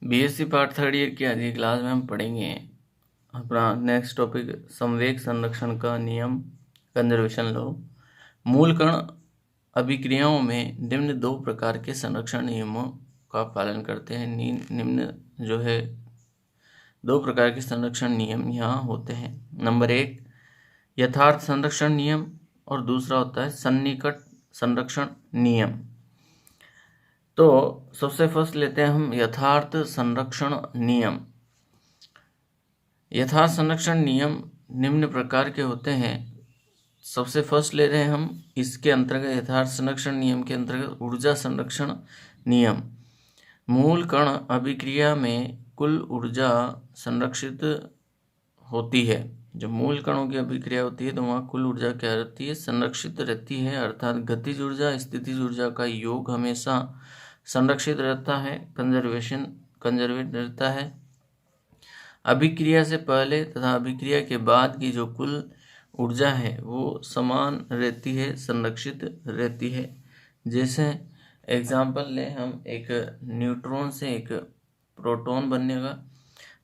BSc part third year की आज की क्लास में हम पढ़ेंगे अपना नेक्स्ट टॉपिक संवेग संरक्षण का नियम, कंजर्वेशन लॉ। मूल कण अभिक्रियाओं में निम्न दो प्रकार के संरक्षण नियमों का पालन करते हैं। निम्न जो है दो प्रकार के संरक्षण नियम यहाँ होते हैं। नंबर 1 यथार्थ संरक्षण नियम और दूसरा होता है सन्निकट संरक्षण नियम। तो सबसे फर्स्ट लेते हैं हम यथार्थ संरक्षण नियम। यथार्थ संरक्षण नियम निम्न प्रकार के होते हैं। सबसे फर्स्ट ले रहे हैं हम इसके अंतर्गत यथार्थ संरक्षण नियम के अंतर्गत ऊर्जा संरक्षण नियम। मूल कण अभिक्रिया में कुल ऊर्जा संरक्षित होती है। जब मूल कणों की अभिक्रिया होती है तो वहाँ कुल ऊर्जा क्या रहती है? संरक्षित रहती है, अर्थात गतिज ऊर्जा स्थितिज ऊर्जा का योग हमेशा संरक्षित रहता है, कंजर्वेट रहता है। अभिक्रिया से पहले तथा अभिक्रिया के बाद की जो कुल ऊर्जा है वो समान रहती है, संरक्षित रहती है। जैसे एग्जाम्पल लें हम, एक न्यूट्रॉन से एक प्रोटॉन बनेगा,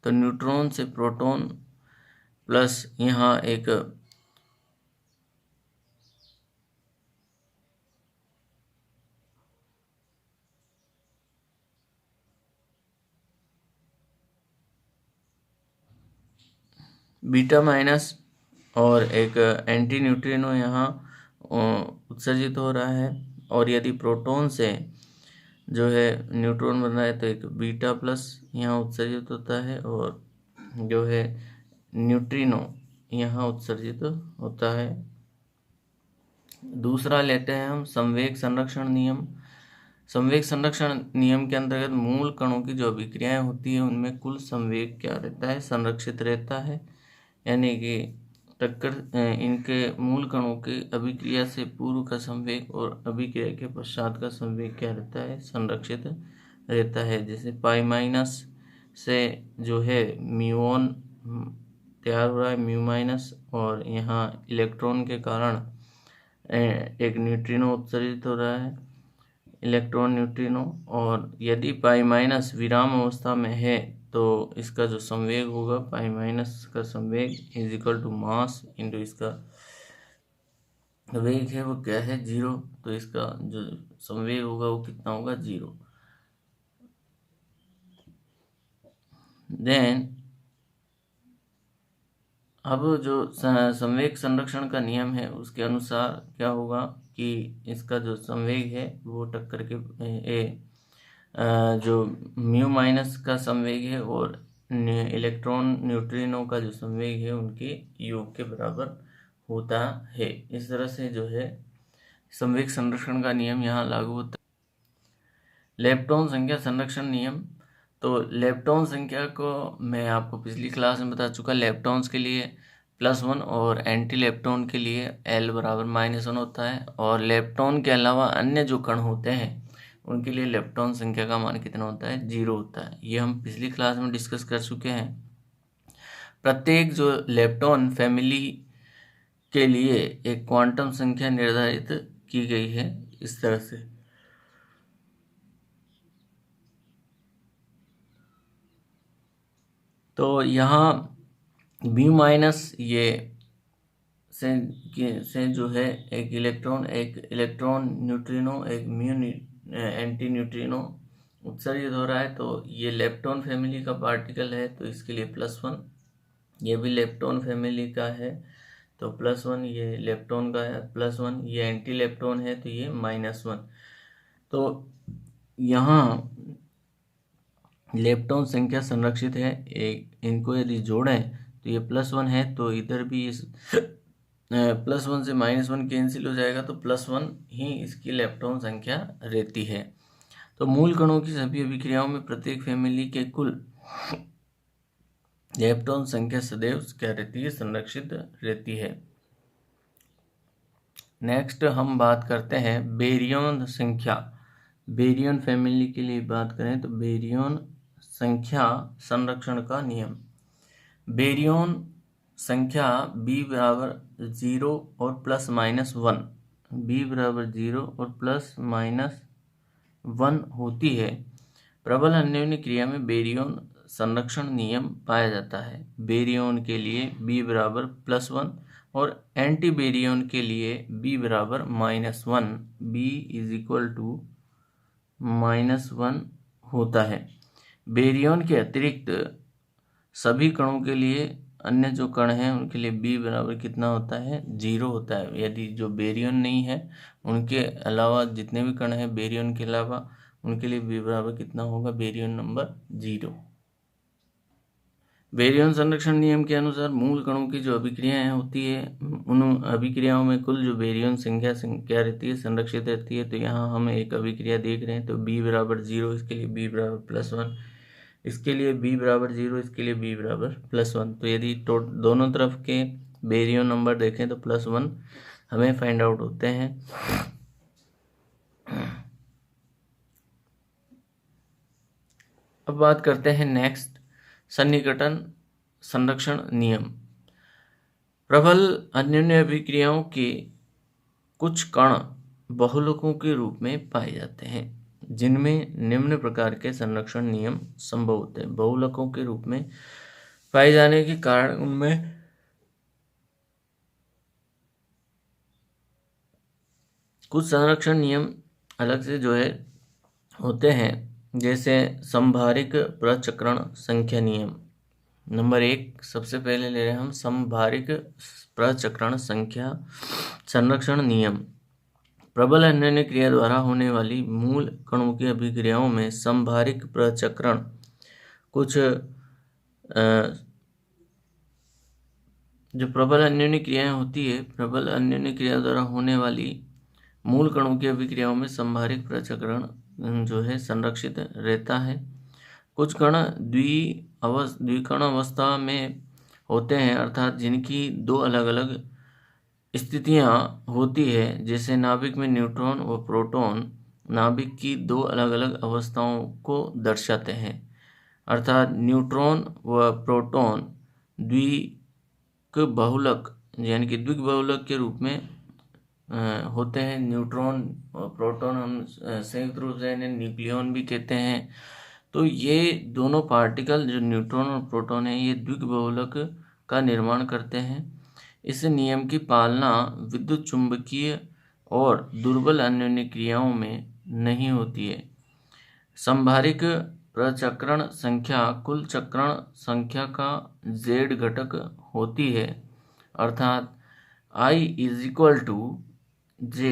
तो न्यूट्रॉन से प्रोटॉन प्लस यहाँ एक बीटा माइनस और एक एंटी न्यूट्रिनो यहाँ उत्सर्जित हो रहा है। और यदि प्रोटॉन से जो है न्यूट्रॉन बन रहा है तो एक बीटा प्लस यहाँ उत्सर्जित होता है और जो है न्यूट्रिनो यहाँ उत्सर्जित होता है। दूसरा लेते हैं हम संवेग संरक्षण नियम। संवेग संरक्षण नियम के अंतर्गत मूल कणों की जो अभिक्रियाएं होती है उनमें कुल संवेग क्या रहता है? संरक्षित रहता है। यानी कि इनके मूल कणों के अभिक्रिया से पूर्व का संवेग और अभिक्रिया के पश्चात का संवेग क्या रहता है? संरक्षित रहता है। जैसे पाई माइनस से जो है म्यूऑन तैयार हो रहा है, म्यू माइनस, और यहाँ इलेक्ट्रॉन के कारण एक न्यूट्रिनो उत्सर्जित हो रहा है, इलेक्ट्रॉन न्यूट्रिनो। और यदि पाई माइनस विराम अवस्था में है तो इसका जो संवेग होगा, पाई माइनस का संवेग is equal to mass into इसका वेग है वो क्या है? 0। तो इसका जो संवेग होगा वो कितना होगा? 0। देन अब जो संवेग संरक्षण का नियम है उसके अनुसार क्या होगा कि इसका जो संवेग है वो टक्कर के जो म्यू माइनस का संवेग है और इलेक्ट्रॉन न्यूट्रिनो का जो संवेग है उनके योग के बराबर होता है। इस तरह से जो है संवेग संरक्षण का नियम यहाँ लागू होता है। लेप्टॉन संख्या संरक्षण नियम। तो लेप्टॉन संख्या को मैं आपको पिछली क्लास में बता चुका। लेप्टॉन्स के लिए +1 और एंटी लेप्टॉन के लिए L बराबर -1 होता है। और लेप्टॉन के अलावा अन्य जो कण होते हैं उनके लिए लेप्टॉन संख्या का मान कितना होता है? 0 होता है। ये हम पिछली क्लास में डिस्कस कर चुके हैं। प्रत्येक जो लेप्टॉन फैमिली के लिए एक क्वांटम संख्या निर्धारित की गई है इस तरह से। तो यहाँ म्यू माइनस ये से जो है एक इलेक्ट्रॉन न्यूट्रिनो, एक म्यू एंटी न्यूट्रिनो उत्सर्जित हो रहा है। तो ये लेप्टॉन फैमिली का पार्टिकल है तो इसके लिए +1। ये भी लेप्टॉन फैमिली का है तो +1, ये लेप्टॉन का है +1, ये एंटी लेप्टॉन है तो ये -1। तो यहाँ लेप्टॉन संख्या संरक्षित है। एक इनको यदि जोड़ें तो ये +1 है तो इधर भी इस +1 से -1 कैंसिल हो जाएगा तो +1 ही इसकी लेप्टॉन संख्या रहती है। तो मूल कणों की सभी अभिक्रियाओं में प्रत्येक फैमिली के कुल लेप्टॉन संख्या सदैव क्या रहती है? संरक्षित रहती है। नेक्स्ट हम बात करते हैं बेरियन संख्या। बेरियन फैमिली के लिए बात करें तो बेरियन संख्या संरक्षण का नियम। बेरियन संख्या B बराबर 0 और +-1, B बराबर 0 और +-1 होती है प्रबल अन्योन्य क्रिया में बेरियन संरक्षण नियम पाया जाता है। बेरियन के लिए B बराबर +1 और एंटी बेरियन के लिए B बराबर -1, B इज इक्वल टू -1 होता है। बेरियन के अतिरिक्त सभी कणों के लिए, अन्य जो कण हैं उनके लिए B बराबर कितना होता है, 0 होता है। यदि जो बेरियन नहीं है उनके अलावा जितने भी कण हैं बेरियन के अलावा, उनके लिए B बराबर कितना होगा, बेरियन नंबर 0। बेरियन संरक्षण नियम के अनुसार मूल कणों की जो अभिक्रियाएं होती है, उन अभिक्रियाओं में कुल जो बेरियन संख्या रहती है, संरक्षित रहती है। तो यहाँ हम एक अभिक्रिया देख रहे हैं, तो B बराबर 0, इसके लिए B बराबर +1, इसके लिए B बराबर 0, इसके लिए B बराबर +1। तो यदि दोनों तरफ के बेरियन नंबर देखें तो +1 हमें फाइंड आउट होते हैं। अब बात करते हैं नेक्स्ट, सन्निकटन संरक्षण नियम। प्रबल अन्योन्य अभिक्रियाओं के कुछ कण बहुलकों के रूप में पाए जाते हैं, जिनमें निम्न प्रकार के संरक्षण नियम संभव होते हैं। बहुलकों के रूप में पाए जाने के कारण उनमें कुछ संरक्षण नियम अलग से जो है होते हैं, जैसे संभारिक प्रचक्रण संख्या नियम। नंबर 1 सबसे पहले ले रहे हैं हम संभारिक प्रचक्रण संख्या संरक्षण नियम। प्रबल अन्योन्य क्रिया द्वारा होने वाली मूल कणों की अभिक्रियाओं में संभारिक प्रचक्रण कुछ जो प्रबल अन्योन्य क्रियाएं होती है, प्रबल अन्योन्य क्रिया द्वारा होने वाली मूल कणों की अभिक्रियाओं में संभारिक प्रचक्रण जो है संरक्षित रहता है। कुछ कण द्विकण अवस्था में होते हैं, अर्थात जिनकी दो अलग अलग स्थितियां होती है, जैसे नाभिक में न्यूट्रॉन व प्रोटॉन नाभिक की दो अलग अलग अवस्थाओं को दर्शाते हैं, अर्थात न्यूट्रॉन व प्रोटॉन द्विबहुलक यानी कि द्विबहुलक के रूप में होते हैं। न्यूट्रॉन और प्रोटॉन हम संयुक्त रूप से इन्हें न्यूक्लियॉन भी कहते हैं। तो ये दोनों पार्टिकल जो न्यूट्रॉन और प्रोटॉन है, ये द्विबहुलक का निर्माण करते हैं। इस नियम की पालना विद्युत चुंबकीय और दुर्बल अन्योन्य क्रियाओं में नहीं होती है। संभारिक प्रचक्रण संख्या कुल चक्रण संख्या का z घटक होती है, अर्थात I is equal to J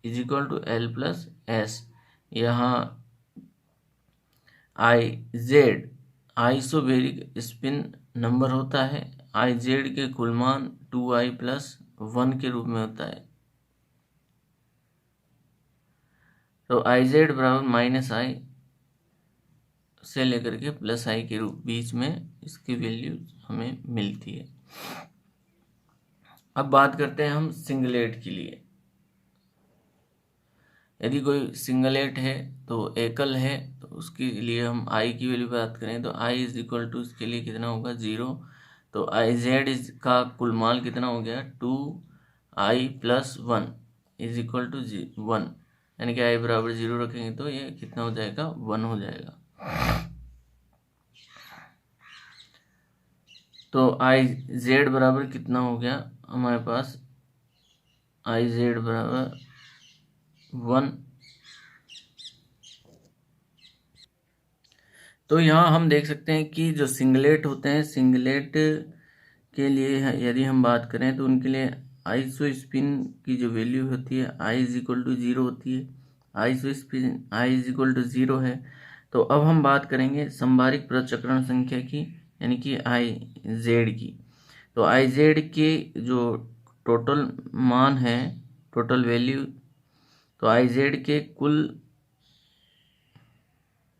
is equal to L+S। यहाँ IZ आइसोबेरिक स्पिन नंबर होता है। IZ के कुल मान 2I+1 के रूप में होता है। तो IZ बराबर -I से लेकर के +I के रूप बीच में इसकी वैल्यू हमें मिलती है। अब बात करते हैं हम सिंगलेट के लिए। यदि कोई सिंगलेट है तो एकल है, तो उसके लिए हम I की वैल्यू बात करें तो I इज इक्वल टू इसके लिए कितना होगा, 0। तो IZ का कुल मान कितना हो गया, 2I+1 इज इक्वल टू 1, यानी कि I बराबर 0 रखेंगे तो ये कितना हो जाएगा, 1 हो जाएगा। तो IZ बराबर कितना हो गया हमारे पास, IZ बराबर 1। तो यहाँ हम देख सकते हैं कि जो सिंगलेट होते हैं, सिंगलेट के लिए यदि हम बात करें तो उनके लिए आइसोस्पिन की जो वैल्यू होती है I इज इक्वल टू 0 होती है। Isospin I is equal to 0 है। तो अब हम बात करेंगे संभारिक प्रचक्रण संख्या की, यानी कि IZ की। तो IZ के जो टोटल मान है, टोटल वैल्यू, तो IZ के कुल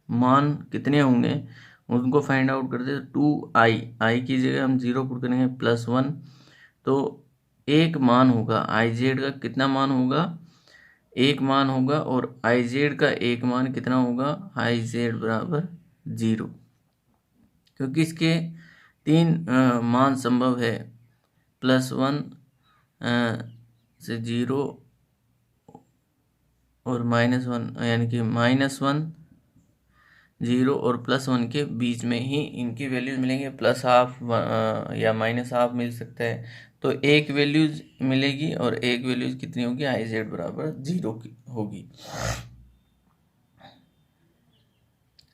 मान कितने होंगे उनको फाइंड आउट करते हैं। 2I की जगह हम 0 पुट करेंगे +1, तो एक मान होगा IZ का, कितना मान होगा, एक मान होगा, और IZ का एक मान कितना होगा, IZ बराबर 0, क्योंकि इसके 3 मान संभव है, +1 से 0 और -1, यानी कि -1 0 और +1 के बीच में ही इनकी वैल्यूज मिलेंगे। +½ या -½ मिल सकता है। तो एक वैल्यूज मिलेगी और एक वैल्यूज कितनी होगी, IZ बराबर 0 की होगी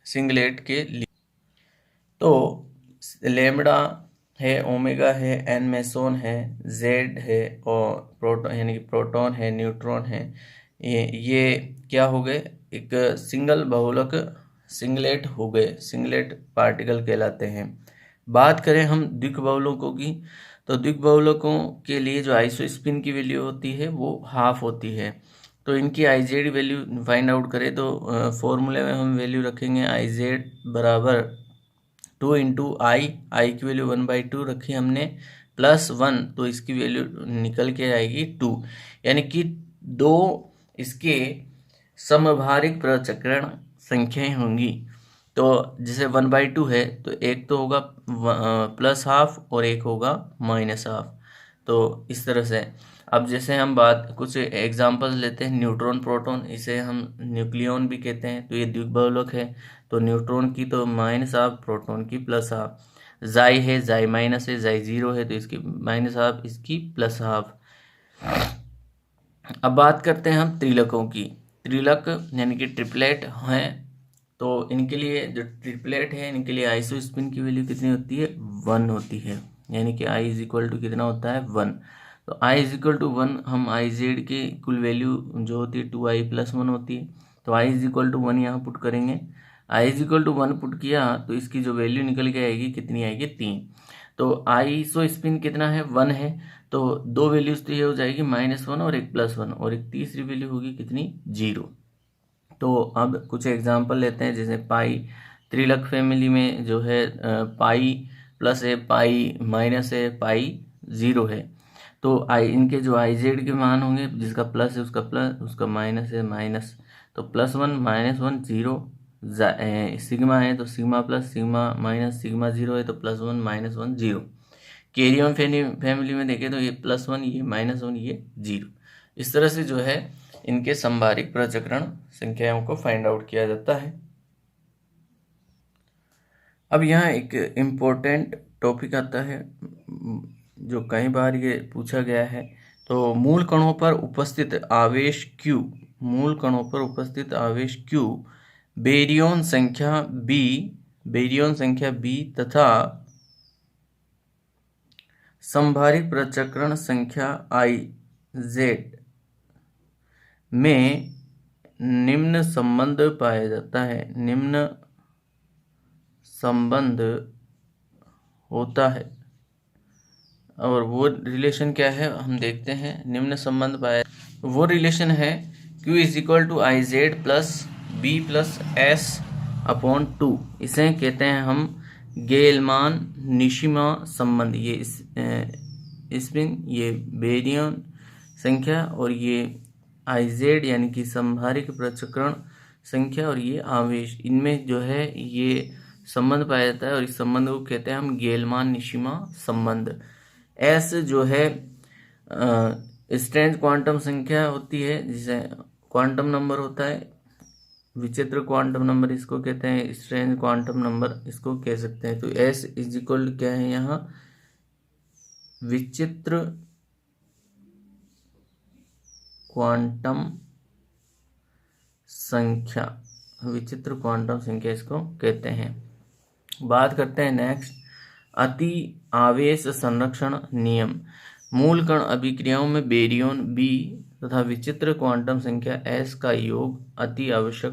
सिंगलेट के लिए। तो लैम्बडा है, ओमेगा है, n मेसोन है, Z है और प्रोटॉन यानी कि प्रोटॉन है, न्यूट्रॉन है, ये क्या हो गए, एक सिंगल बहुलक सिंगलेट हो गए, सिंगलेट पार्टिकल कहलाते हैं। बात करें हम द्विक बहुलकों की, तो द्विक बहुलकों के लिए जो आइसोस्पिन की वैल्यू होती है वो ½ होती है। तो इनकी IZ वैल्यू फाइंड आउट करें तो फॉर्मूले में हम वैल्यू रखेंगे IZ बराबर 2 इंटू आई की वैल्यू 1/2 रखी हमने, +1 तो इसकी वैल्यू निकल के आएगी 2, यानी कि 2 इसके समभारिक प्रचक्रण संख्याएं होंगी। तो जैसे 1/2 है तो एक तो होगा +½ और एक होगा -½ तो इस तरह से। अब जैसे हम कुछ एग्जांपल्स लेते हैं, न्यूट्रॉन प्रोटॉन, इसे हम न्यूक्लियॉन भी कहते हैं, तो ये द्विक बहुलक है। तो न्यूट्रॉन की तो -½ प्रोटॉन की +½ जाई है, जाई माइनस है, जाई 0 है तो इसकी -½ इसकी +½ अब बात करते हैं हम त्रिलकों की। त्रिलक यानी कि ट्रिपलेट हैं, तो इनके लिए जो ट्रिपलेट है इनके लिए आइसोस्पिन की वैल्यू कितनी होती है, 1 होती है, यानी कि I = कितना होता है, 1। तो I = 1 हम IZ की कुल वैल्यू जो होती है 2I + 1 होती है, तो I = 1 यहाँ पुट करेंगे। I = 1 पुट किया तो इसकी जो वैल्यू निकल के आएगी कितनी आएगी, 3। तो आइसोस्पिन कितना है, 1 है, तो दो वैल्यूज तो ये हो जाएगी -1 और एक +1 और एक तीसरी वैल्यू होगी कितनी, 0। तो अब कुछ एग्जांपल लेते हैं, जैसे पाई त्रिलक फैमिली में जो है पाई + है, पाई - है, पाई 0 है। तो इनके जो IZ के मान होंगे, जिसका प्लस है उसका प्लस, उसका माइनस है माइनस, तो +1 -1 0, सिग्मा है तो sigma plus, sigma minus, sigma 0 है तो +1 -1 0। कैरियन फैमिली में देखें तो ये +1, ये -1, ये 0। इस तरह से जो है इनके संभारिक प्रचक्रण संख्याओं को फाइंड आउट किया जाता है। अब यहाँ एक इम्पोर्टेंट टॉपिक आता है जो कई बार ये पूछा गया है। तो मूल कणों पर उपस्थित आवेश Q, मूल कणों पर उपस्थित आवेश Q बेरियन संख्या B तथा संभारिक प्रचक्रण संख्या IZ में निम्न संबंध पाया जाता है, निम्न संबंध होता है। और वो रिलेशन क्या है हम देखते हैं। निम्न संबंध पाया, वो रिलेशन है Q = IZ + B + S/2। इसे कहते हैं हम गेलमान निशिमा संबंध। ये स्पिन, ये बेरियन संख्या और ये IZ यानी कि संभारिक प्रचक्रण संख्या और ये आवेश, इनमें जो है ये संबंध पाया जाता है और इस संबंध को कहते हैं हम गेलमान निशिमा संबंध। S जो है स्ट्रेंज क्वांटम संख्या होती है, जिसे क्वांटम नंबर होता है, विचित्र क्वांटम नंबर इसको कहते हैं, स्ट्रेंज क्वांटम नंबर इसको कह सकते हैं। तो S = क्या है यहाँ, विचित्र क्वांटम संख्या, विचित्र क्वांटम संख्या इसको कहते हैं। बात करते हैं नेक्स्ट, अति आवेश संरक्षण नियम। मूल कण अभिक्रियाओं में बेरियन B तथा विचित्र क्वांटम संख्या S का योग अति आवेश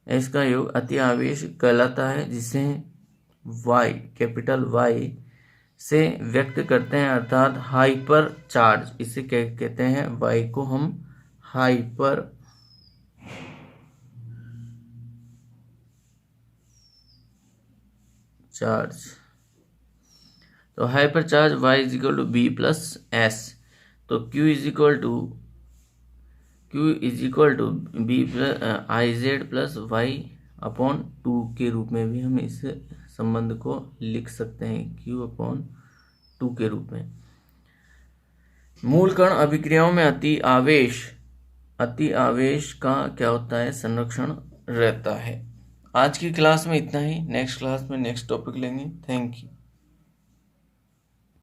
S का योग अति आवेश कहलाता है, जिसे Y, कैपिटल Y से व्यक्त करते हैं, अर्थात हाइपर चार्ज। इसे कहते हैं, Y को हम हाइपर चार्ज। तो hyper charge Y = B + S। तो Q = B IZ + Y/2 के रूप में भी हम इस संबंध को लिख सकते हैं, Q/2 के रूप में। मूल कण अभिक्रियाओं में अति आवेश का क्या होता है, संरक्षण रहता है। आज की क्लास में इतना ही। नेक्स्ट क्लास में नेक्स्ट टॉपिक लेंगे। Thank you.